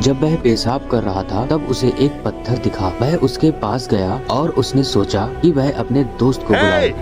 जब वह पेशाब कर रहा था तब उसे एक पत्थर दिखा। वह उसके पास गया और उसने सोचा कि वह अपने दोस्त को बुलाए।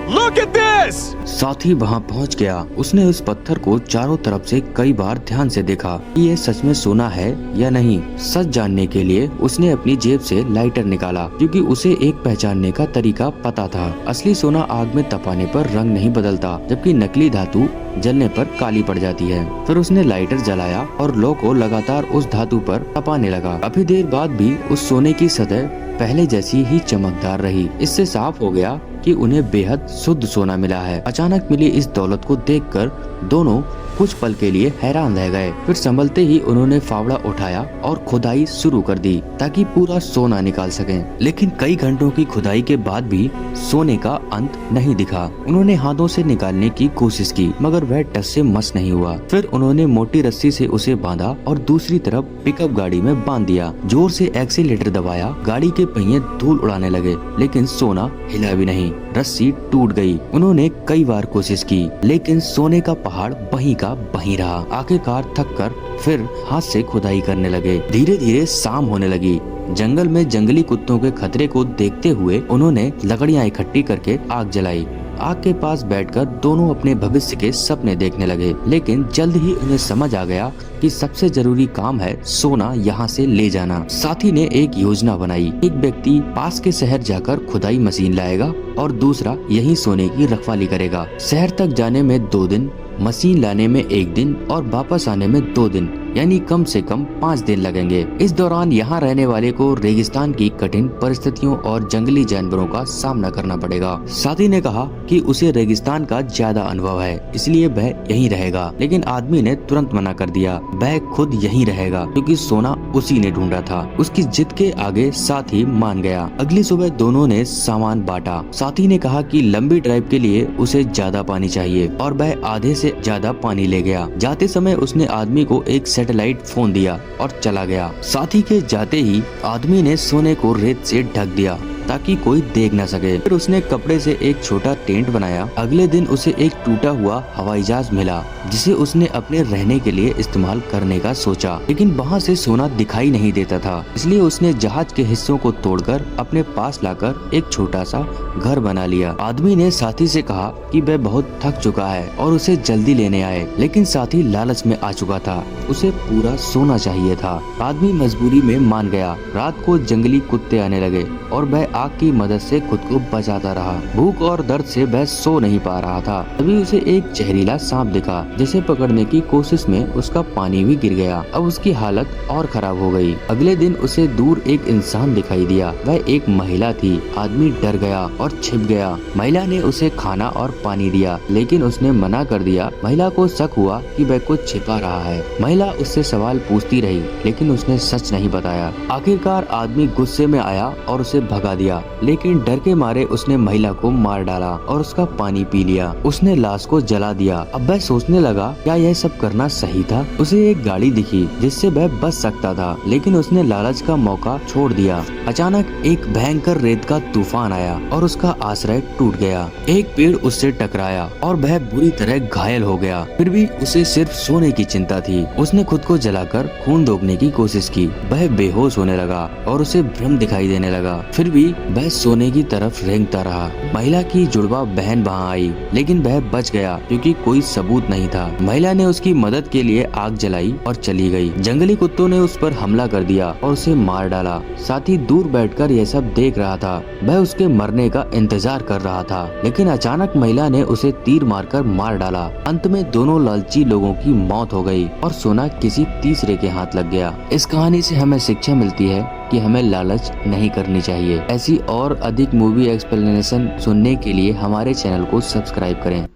Look at this! साथ ही वहाँ पहुँच गया। उसने उस पत्थर को चारों तरफ से कई बार ध्यान से देखा कि ये सच में सोना है या नहीं। सच जानने के लिए उसने अपनी जेब से लाइटर निकाला, क्योंकि उसे एक पहचानने का तरीका पता था। असली सोना आग में तपाने पर रंग नहीं बदलता, जबकि नकली धातु जलने पर काली पड़ जाती है। फिर उसने लाइटर जलाया और लौ को लगातार उस धातु पर तपाने लगा। काफी देर बाद भी उस सोने की सतह पहले जैसी ही चमकदार रही। इससे साफ हो गया कि उन्हें बेहद शुद्ध सोना मिला है। अचानक मिली इस दौलत को देखकर दोनों कुछ पल के लिए हैरान रह गए। फिर संभलते ही उन्होंने फावड़ा उठाया और खुदाई शुरू कर दी ताकि पूरा सोना निकाल सकें। लेकिन कई घंटों की खुदाई के बाद भी सोने का अंत नहीं दिखा। उन्होंने हाथों से निकालने की कोशिश की, मगर वह टस से मस नहीं हुआ। फिर उन्होंने मोटी रस्सी से उसे बांधा और दूसरी तरफ पिकअप गाड़ी में बांध दिया। जोर से एक्सीलेटर दबाया, गाड़ी के पहिए धूल उड़ाने लगे, लेकिन सोना हिला भी नहीं। रस्सी टूट गई। उन्होंने कई बार कोशिश की, लेकिन सोने का पहाड़ वहीं का वहीं रहा। आखिरकार थक कर फिर हाथ से खुदाई करने लगे। धीरे धीरे शाम होने लगी। जंगल में जंगली कुत्तों के खतरे को देखते हुए उन्होंने लकड़ियां इकट्ठी करके आग जलाई। आग के पास बैठकर दोनों अपने भविष्य के सपने देखने लगे, लेकिन जल्द ही उन्हें समझ आ गया कि सबसे जरूरी काम है सोना यहाँ से ले जाना। साथी ने एक योजना बनाई। एक व्यक्ति पास के शहर जाकर खुदाई मशीन लाएगा और दूसरा यहीं सोने की रखवाली करेगा। शहर तक जाने में 2 दिन, मशीन लाने में 1 दिन और वापस आने में 2 दिन, यानी कम से कम 5 दिन लगेंगे। इस दौरान यहाँ रहने वाले को रेगिस्तान की कठिन परिस्थितियों और जंगली जानवरों का सामना करना पड़ेगा। साथी ने कहा कि उसे रेगिस्तान का ज्यादा अनुभव है, इसलिए वह यहीं रहेगा। लेकिन आदमी ने तुरंत मना कर दिया। वह खुद यहीं रहेगा क्योंकि सोना उसी ने ढूंढा था। उसकी जिद के आगे साथी मान गया। अगली सुबह दोनों ने सामान बांटा। साथी ने कहा कि लंबी ड्राइव के लिए उसे ज्यादा पानी चाहिए और वह आधे से ज्यादा पानी ले गया। जाते समय उसने आदमी को एक सैटेलाइट फोन दिया और चला गया। साथी के जाते ही आदमी ने सोने को रेत से ढक दिया ताकि कोई देख न सके। फिर उसने कपड़े से एक छोटा टेंट बनाया। अगले दिन उसे एक टूटा हुआ हवाई जहाज मिला, जिसे उसने अपने रहने के लिए इस्तेमाल करने का सोचा। लेकिन वहाँ से सोना दिखाई नहीं देता था, इसलिए उसने जहाज के हिस्सों को तोड़कर अपने पास लाकर एक छोटा सा घर बना लिया। आदमी ने साथी से कहा कि वह बहुत थक चुका है और उसे जल्दी लेने आए, लेकिन साथी लालच में आ चुका था। उसे पूरा सोना चाहिए था। आदमी मजबूरी में मान गया। रात को जंगली कुत्ते आने लगे और वह आग की मदद से खुद को बचाता रहा। भूख और दर्द से वह सो नहीं पा रहा था। तभी उसे एक जहरीला सांप दिखा, जिसे पकड़ने की कोशिश में उसका पानी भी गिर गया। अब उसकी हालत और खराब हो गई। अगले दिन उसे दूर एक इंसान दिखाई दिया। वह एक महिला थी। आदमी डर गया और छिप गया। महिला ने उसे खाना और पानी दिया, लेकिन उसने मना कर दिया। महिला को शक हुआ कि वह कुछ छिपा रहा है। महिला उससे सवाल पूछती रही, लेकिन उसने सच नहीं बताया। आखिरकार आदमी गुस्से में आया और उसे भगा दिया, लेकिन डर के मारे उसने महिला को मार डाला और उसका पानी पी लिया। उसने लाश को जला दिया। अब वह सोचने लगा, क्या यह सब करना सही था? उसे एक गाड़ी दिखी जिससे वह बच सकता था, लेकिन उसने लालच का मौका छोड़ दिया। अचानक एक भयंकर रेत का तूफान आया और उसका आश्रय टूट गया। एक पेड़ उससे टकराया और वह बुरी तरह घायल हो गया। फिर भी उसे सिर्फ सोने की चिंता थी। उसने खुद को जलाकर खून रोकने की कोशिश की। वह बेहोश होने लगा और उसे भ्रम दिखाई देने लगा। फिर भी वह सोने की तरफ रेंगता रहा। महिला की जुड़वा बहन वहाँ आई, लेकिन वह बच गया क्योंकि कोई सबूत नहीं था। महिला ने उसकी मदद के लिए आग जलाई और चली गई। जंगली कुत्तों ने उस पर हमला कर दिया और उसे मार डाला। साथी दूर बैठकर यह सब देख रहा था। वह उसके मरने का इंतजार कर रहा था, लेकिन अचानक महिला ने उसे तीर मारकर मार डाला। अंत में दोनों लालची लोगों की मौत हो गई और सोना किसी तीसरे के हाथ लग गया। इस कहानी से हमें शिक्षा मिलती है कि हमें लालच नहीं करनी चाहिए। ऐसी और अधिक मूवी एक्सप्लेनेशन सुनने के लिए हमारे चैनल को सब्सक्राइब करें।